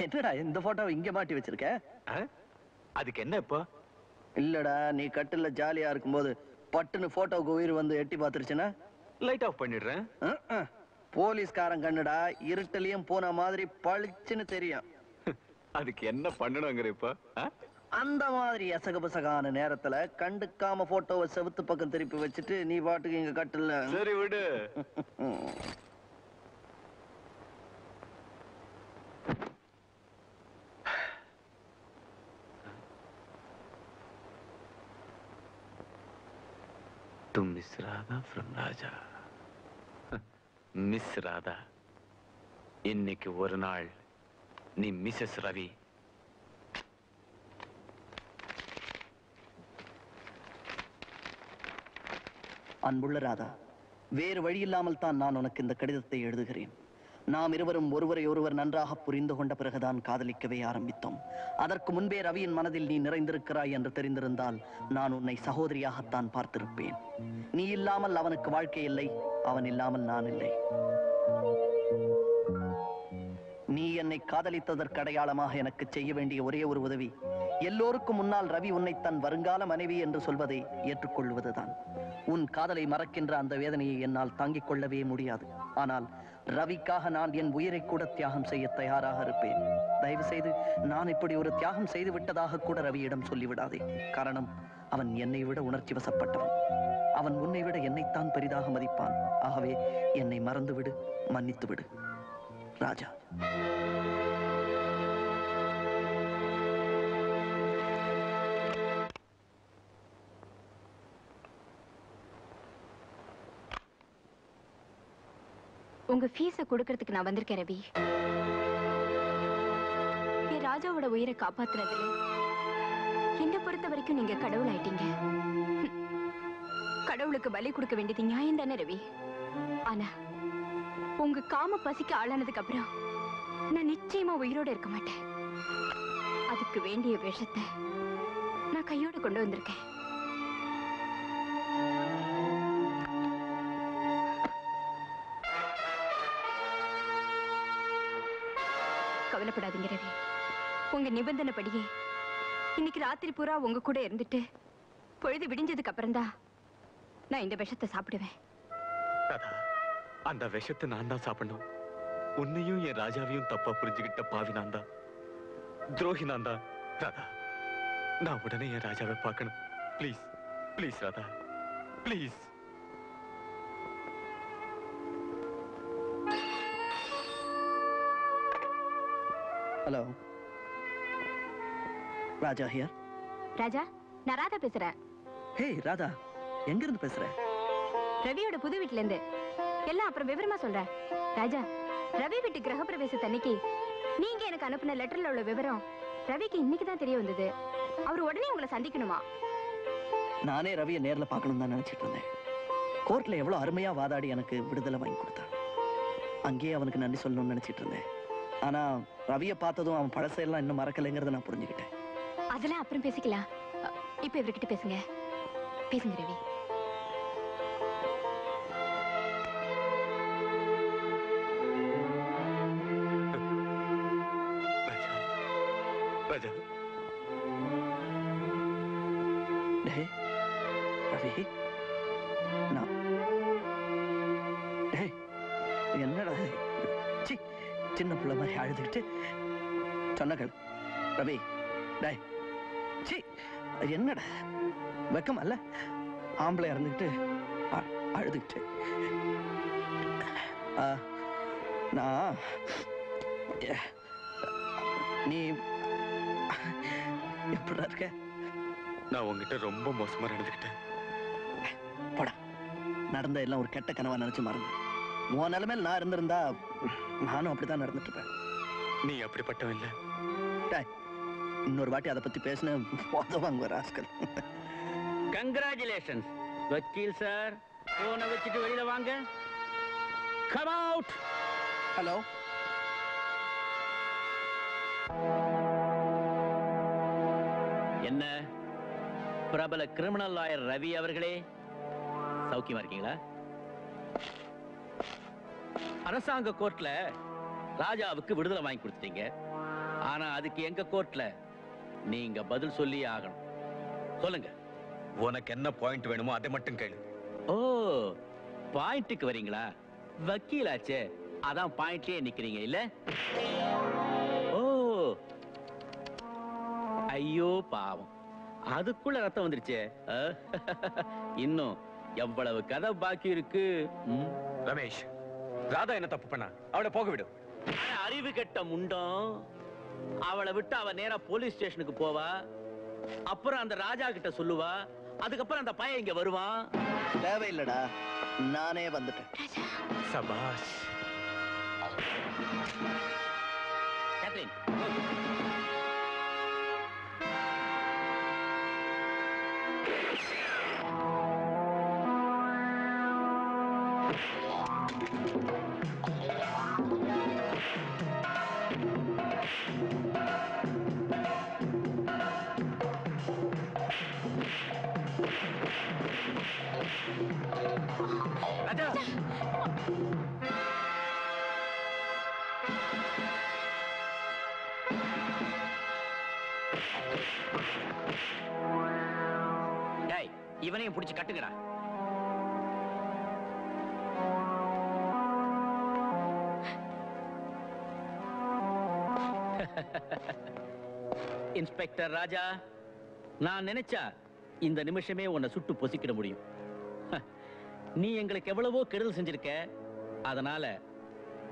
என்னடா இந்த போட்டோவை இங்க மாட்டி வச்சிருக்க? அதுக்கு என்ன இப்போ? இல்லடா, நீ கட்டில ஜாலியா இருக்கும்போது பட்டுன்னு போட்டோவுக்கு உயிர் வந்து எட்டி பாத்துருச்சுன்னா லைட் ஆஃப் பண்ணிடுறேன். போலீஸ்காரன் கண்ணுடா, இருட்டிலையும் போன மாதிரி பளிச்சுன்னு தெரியும். அதுக்கு என்ன பண்ணணுங்கிற இப்போ? அந்த மாதிரி எசகபசகான நேரத்துல கண்டுக்காம போட்டோவை செவுத்து பக்கம் திருப்பி வச்சுட்டு நீ பாட்டுக்கு இங்க கட்டில. சரி விடு. To Miss Radha from Raja. Miss Radha, இன்னைக்கு ஒரு நாள் நீ மிஸ்ஸஸ் ரவி. அன்புள்ள ராதா, வேறு வழி இல்லாமல் தான் நான் உனக்கு இந்த கடிதத்தை எழுதுகிறேன். நாம் இருவரும் ஒருவரை ஒருவர் நன்றாக புரிந்து கொண்ட பிறகுதான் காதலிக்கவே ஆரம்பித்தோம். அதற்கு முன்பே ரவியின் மனதில் நீ நிறைந்திருக்கிறாய் என்று தெரிந்திருந்தால் நான் உன்னை சகோதரியாகத்தான் பார்த்திருப்பேன். நீ இல்லாமல் அவனுக்கு வாழ்க்கை இல்லை, அவன் இல்லாமல் நான் இல்லை. நீ என்னை காதலித்ததற்கு அடையாளமாக எனக்கு செய்ய வேண்டிய ஒரே ஒரு உதவி, எல்லோருக்கும் முன்னால் ரவி உன்னை தன் வருங்கால மனைவி என்று சொல்வதை ஏற்றுக்கொள்வதுதான். உன் காதலை மறக்கின்ற அந்த வேதனையை என்னால் தாங்கிக் கொள்ளவே முடியாது. ஆனால் ரவிக்காக நான் என் உயிரை கூட தியாகம் செய்ய தயாராக இருப்பேன். தயவு செய்து நான் இப்படி ஒரு தியாகம் செய்து விட்டதாக கூட ரவியிடம் சொல்லிவிடாதே. காரணம், அவன் என்னை விட உணர்ச்சி வசப்பட்டவன். அவன் உன்னை விட என்னைத்தான் பெரிதாக மதிப்பான். ஆகவே என்னை மறந்துவிடு, மன்னித்து விடு ராஜா. உங்க ஃபீஸ கொடுக்கறதுக்கு நான் வந்திருக்கேன் ரவி. என் ராஜாவோட உயிரை காப்பாத்துறதுல என்ன பொறுத்த வரைக்கும் நீங்க கடவுள் ஆயிட்டீங்க. கடவுளுக்கு பலி கொடுக்க வேண்டியது நியாயம் தானே ரவி. ஆனா உங்க காம பசிக்கு ஆளானதுக்கு அப்புறம் நான் நிச்சயமா உயிரோட இருக்க மாட்டேன். அதுக்கு வேண்டிய விஷத்தை நான் கையோட கொண்டு வந்திருக்கேன். கவலைப்படாதீங்க ரவி. உங்க நிபந்தனைப்படியே இன்னைக்கு ராத்திரி பூரா உங்க கூட இருந்துட்டு பொழுது விடிஞ்சதுக்கு அப்புறம் தான் நான் இந்த விஷத்தை சாப்பிடுவேன். அந்த விஷத்தை நான் தான் சாப்பிடணும். உன்னையும் என் ராஜாவையும் தப்பா புரிஞ்சுக்கிட்ட பாவி நான் தான், துரோகி நான் தான். ராதா, நான் உடனே என் ராஜாவை பார்க்கணும். Please please Radha, please. Hello, Raja here. Raja, நான் ராதா பேசுறேன். ஹே ராதா, எங்க இருந்து பேசுற? ரவியோட புது வீட்டுல இருந்து. எல்லாம் அப்புறம் விவரமா சொல்றேன். ராஜா, ரவி வீட்டு கிரகப்பிரவேச அன்னைக்கு நீங்க எனக்கு அனுப்பின லெட்டர்ல உள்ள விவரம் ரவிக்கு இன்னைக்கு தான் தெரிய வந்தது. அவர் உடனே உங்களை சந்திக்கணுமா? நானே ரவியை நேர்ல பார்க்கணும் தான் நினைச்சிட்டு இருந்தேன். கோர்ட்ல எவ்வளவு அருமையா வாதாடி எனக்கு விடுதலை வாங்கி கொடுத்தான். அங்கேயே அவனுக்கு நன்றி சொல்லணும்னு நினைச்சிட்டு இருந்தேன். ஆனா ரவியை பார்த்ததும் அவன் பழசையெல்லாம் இன்னும் மறக்கலைங்கிறத நான் புரிஞ்சுக்கிட்டேன். அதெல்லாம் அப்புறம் பேசிக்கலாம். இப்ப இவர்கிட்ட பேசுங்க. பேசுங்க ரவி. ராஜா, ரவி, என்னடா சின்ன பிள்ளை மாதிரி அழுதுகிட்டு சொன்னகள். ரவி, டேய், என்னடா வெக்கம் அல்ல? ஆம்பளை இறந்துகிட்டு அழுதுகிட்டு. நான் நீ எப்படி இருக்க? நான் உங்ககிட்ட ரொம்ப மோசமா நடந்துக்கிட்டேன். போடா, நடந்த எல்லாம் ஒரு கெட்ட கனவா நினைச்சு மறந்து. உன் நிலைமையில் நான் இருந்திருந்தா நானும் அப்படித்தான் நடந்துட்டு இருப்பேன். நீ அப்படிப்பட்டவன் இல்ல. இன்னொரு வாட்டி அதை பத்தி பேசின போதவாங்க ராஸ்கல். கங்க்ராச்சுலேஷன்ஸ் வக்கீல் சார். போனை வச்சுட்டு வெளியில வாங்க. Come out. ஹலோ, என்ன பிரபல கிரிமினல் லாயர் ரவி அவர்களே, சௌக்கியமா இருக்கீங்களா? அரசாங்க கோர்ட்ல ராஜாவுக்கு விடுதலை வாங்கி கொடுத்துட்டீங்க. ஆனா அதுக்கு எங்க கோர்ட்ல நீங்க பதில் சொல்லி ஆகணும். சொல்லுங்க. உனக்கு என்ன பாயிண்ட் வேணுமோ அதை மட்டும் கேளு. ஓ, பாயிண்ட்டுக்கு வரீங்களா? வக்கீலாச்சே, அதான் பாயிண்ட்லயே நிக்கிறீங்க இல்ல? ஓ, ஐயோ பாவம், அதுக்குள்ள ரத்தம் வந்துருச்சே. இன்னும் எவ்வளவு கதை பாக்கி இருக்கு. ரமேஷ், ராதா என்ன தப்பு பண்ணா? அவளை போக விடு. அறிவு கெட்ட முண்டம். அவளை விட்டு அவ நேரா போலீஸ் ஸ்டேஷனுக்கு போவா. அப்புறம் அந்த ராஜா கிட்ட சொல்லுவா. அதுக்கப்புறம் அந்த பையன் இங்க வருவான். தேவையில்லடா, நானே வந்துட்டேன். சபாஷ். கேத்ரின், ராஜா. டேய், இவனையும் பிடிச்சு கட்டுங்கடா. இன்ஸ்பெக்டர் ராஜா, நான் நினைச்சா இந்த நிமிஷமே உன்னை சுட்டு பொசிக்கிட முடியும். நீ எங்களுக்கு எவ்வளவோ கெடுதல் செஞ்சிருக்க. அதனால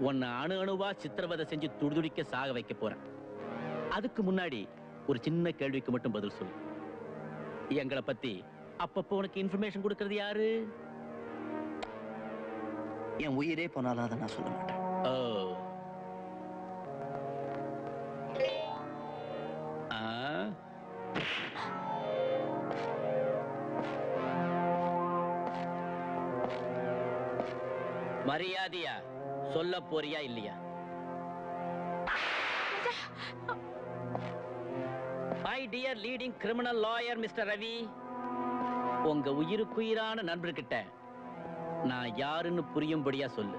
உன்னை அணு அணுவா சித்திரவதை செஞ்சு துடிதுடிக்க சாக வைக்க போறேன். அதுக்கு முன்னாடி ஒரு சின்ன கேள்விக்கு மட்டும் பதில் சொல்லு. எங்களை பத்தி அப்பப்போ உனக்கு இன்ஃபர்மேஷன் கொடுக்கறது யாரு? என் உயிரே போனாலும் அதை நான் சொல்ல மாட்டேன். ஓ, ஆ, மரியாதையா சொல்ல போறியா இல்லையா? My dear leading criminal lawyer mister Ravi, உங்க உயிருக்குயிரான நண்பர்கிட்ட நான் யாருன்னு புரியும்படியா சொல்லு.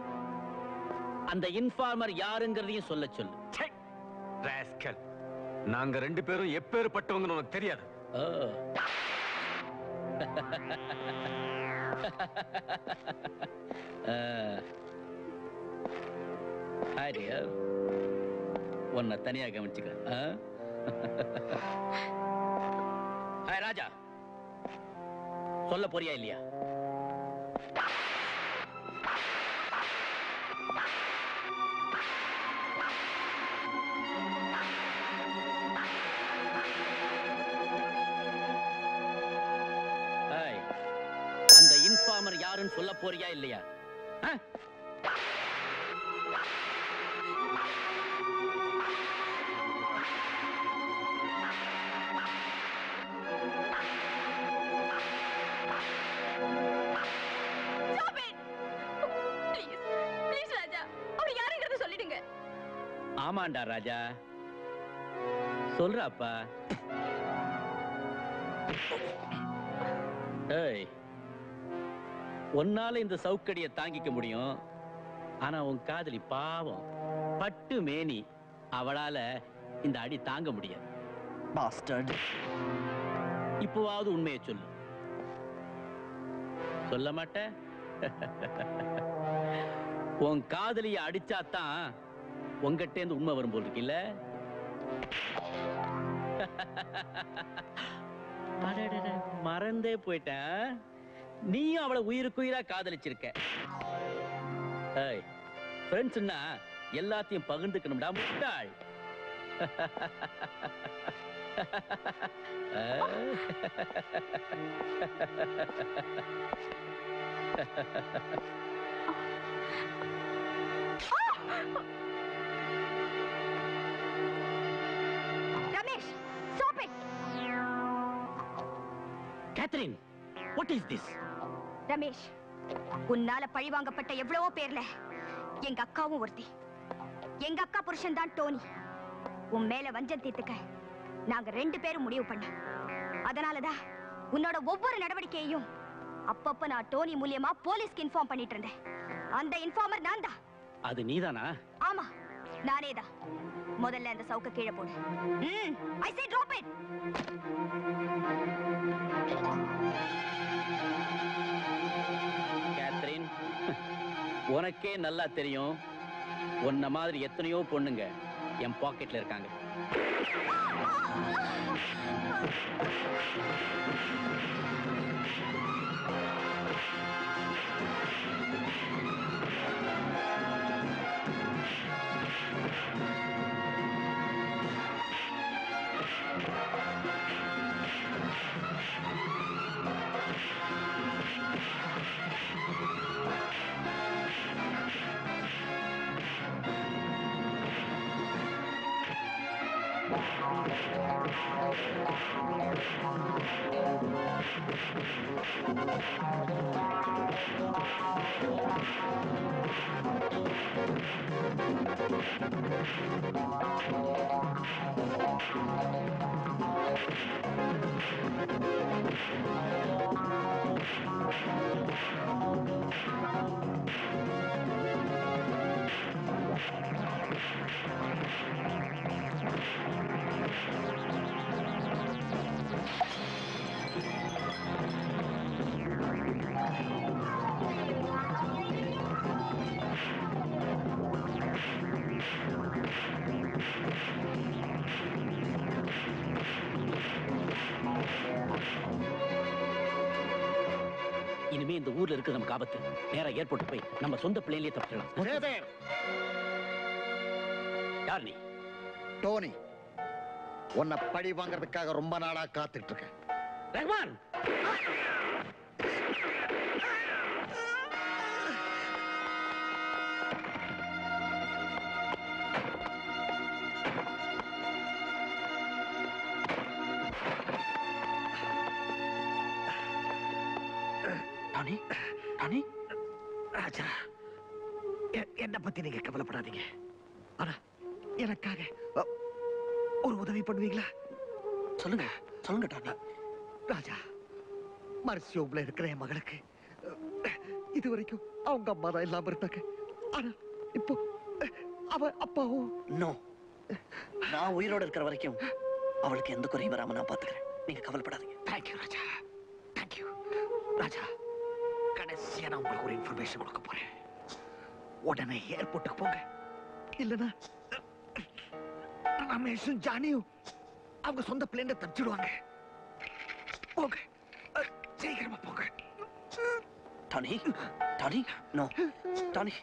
அந்த இன்ஃபார்மர் யாருங்கிறதையும் சொல்ல சொல்லு. ராஸ்கல், நாங்க ரெண்டு பேரும் எப்பேற்பட்டவங்கன்னு உனக்கு தெரியாது. உன்னை தனியா கவனிச்சுக்க. ராஜா, சொல்ல போறியா இல்லையா? அந்த இன்ஃபார்மர் யாருன்னு சொல்ல போறியா இல்லையா? ஆமாண்டா ராஜா, சொல்றாப்பா. ஏய், உன்னால இந்த சவுக்கடியை தாங்கிக்க முடியும். ஆனா உன் காதலி பாவம் பட்டு மேனி, அவளால இந்த அடி தாங்க முடியாது. பாஸ்டர்ட். இப்போவாவது உண்மையை சொல்லு. சொல்ல மாட்ட? உன் காதலியை அடிச்சாதான் உங்ககிட்ட இருந்து உண்மை வரும் போல் இருக்குல்ல? மறந்தே போயிட்டேன். நீயும் அவளை உயிருக்குயிரா காதலிச்சிருக்க. ஃப்ரெண்ட்ஸ்னா எல்லாத்தையும் பகிர்ந்துக்கணும்டா முட்டாள். Ramesh, stop it. Catherine, what is this? Ramesh, உன்னால பழிவாங்கப்பட்ட எவ்வளவோ பேர்ல எங்க அக்காவும் ஒருத்தி. எங்க அக்கா புருஷன் தான் டோனி. உன் மேல வஞ்சம் தீர்த்துக்க நாங்க ரெண்டு பேரும் முடிவு பண்ண. அதனாலதான் உன்னோட ஒவ்வொரு நடவடிக்கையையும் அப்பப்ப நான் டோனி மூலியமா போலீஸ்க்கு இன்ஃபார்ம் பண்ணிட்டு இருந்தேன். அந்த இன்ஃபார்மர் நான் தான். அது நீதானா? ஆமா, நானேதான். முதல்ல அந்த சவுக்க கீழே போடு. I say drop it. Catherine, உனக்கே நல்லா தெரியும், உன்ன மாதிரி எத்தனையோ பொண்ணுங்க என் பாக்கெட்ல இருக்காங்க. இனிமே இந்த ஊர்ல இருக்கிற நமக்கு ஆபத்து. நேரா ஏர்போர்ட் போய் நம்ம சொந்த பிளேன்லயே தப்பிச்சிடலாம். யார் நீ? டோனி. உன்னை பழி வாங்குறதுக்காக ரொம்ப நாளா காத்துட்டு இருக்கேன். ரஹ்மான், டானி, டானி, ராஜா, என்ன பத்தி நீங்க கவலைப்படாதீங்க. ஆனா எனக்காக ஒரு உதவி பண்ணுவீங்களா? சொல்லுங்க சொல்லுங்க டானி. ராஜா, மர்சியோப்ல இருக்கிற என் மகளுக்கு இதுவரைக்கும் அவங்க அம்மா தான் இல்லாம இருந்தாங்க. ஆனா இப்போ அவ அப்பாவும். நோ, நான் உயிரோட இருக்கிற வரைக்கும் அவளுக்கு எந்த குறையும் வராம நான் பாத்துக்கிறேன். நீங்க கவலைப்படாதீங்க. தேங்க்யூ ராஜா, தேங்க்யூ ராஜா. கடைசியா நான் உங்களுக்கு ஒரு இன்ஃபர்மேஷன் கொடுக்க போறேன். உடனே ஏர்போர்ட்டுக்கு போங்க. இல்லனா ரமேஷும் ஜானியும் அவங்க சொந்த பிளேன்ல தப்பிச்சிடுவாங்க. போங்க, சீக்கிரமா போங்க. Danny, Danny, no, Danny.